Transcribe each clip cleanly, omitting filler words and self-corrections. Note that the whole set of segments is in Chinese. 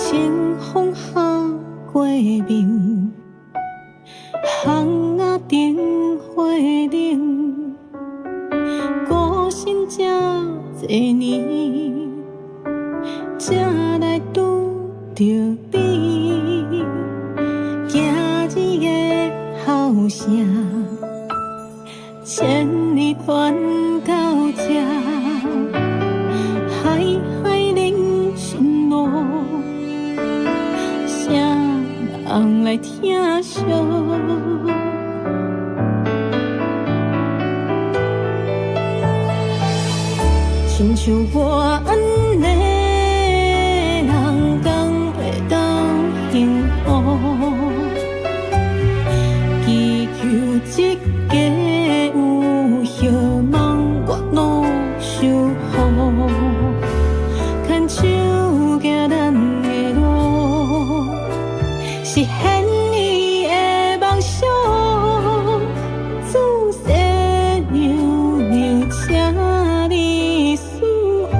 清风下过面，巷仔灯火冷，孤身这多年，才来拄着你，今日的后声，千里传到这。 海海人生路，谁人来听惜？亲像我安尼人，敢会当幸福？祈求一个有希望，我努守护。 牵手行咱的路，实现伊的梦想。自细娘娘，请你守护。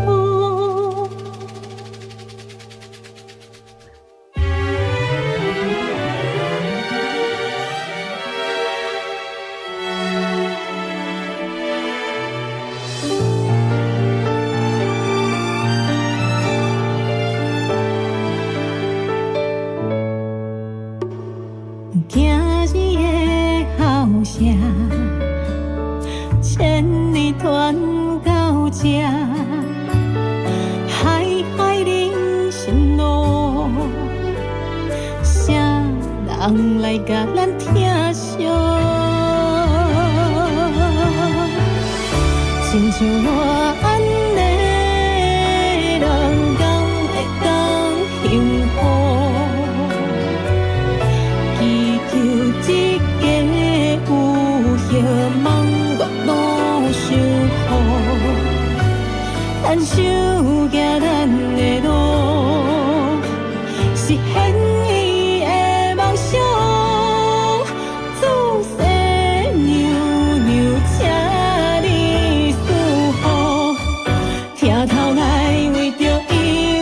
今日的后声，千里传到这，海海人生路，谁人来甲咱听惜？亲像我安尼人，敢会当幸福？ 一个有希望，我努守护，牵手行咱的路，实现伊的梦想。自细娘娘，请你守护，听头来为着伊，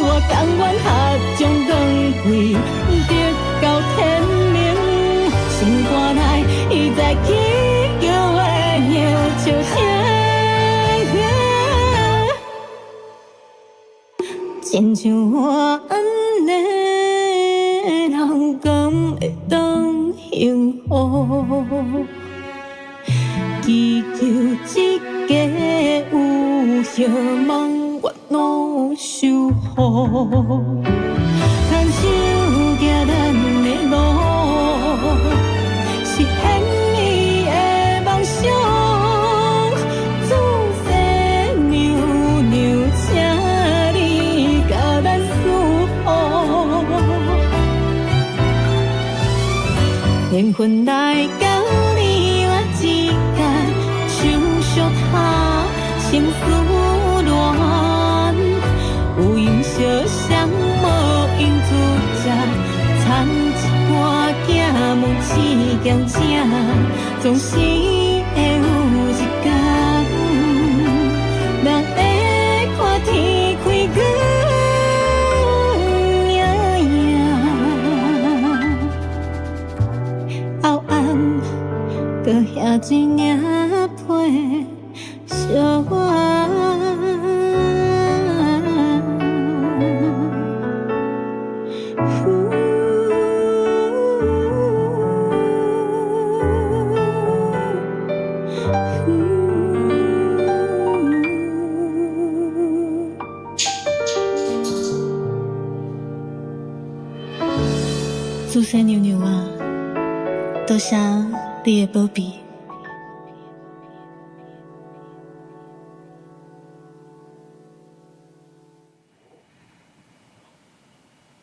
我甘愿合掌长跪，直到天明。 心肝内，伊在祈求的摇笑声，亲像我安尼人，敢会当幸福？祈求一个有希望，我努守护，牵手行咱的路。 实现你的梦想，自细娘娘，请你甲咱守护。缘分来到你我之间，手相他，心思乱，有因相想，无因自责，参一半囝问一件正，总是会有一天，人会看天开月影，后暗搁遐一领被烧自细娘娘啊，多谢你的宝贝。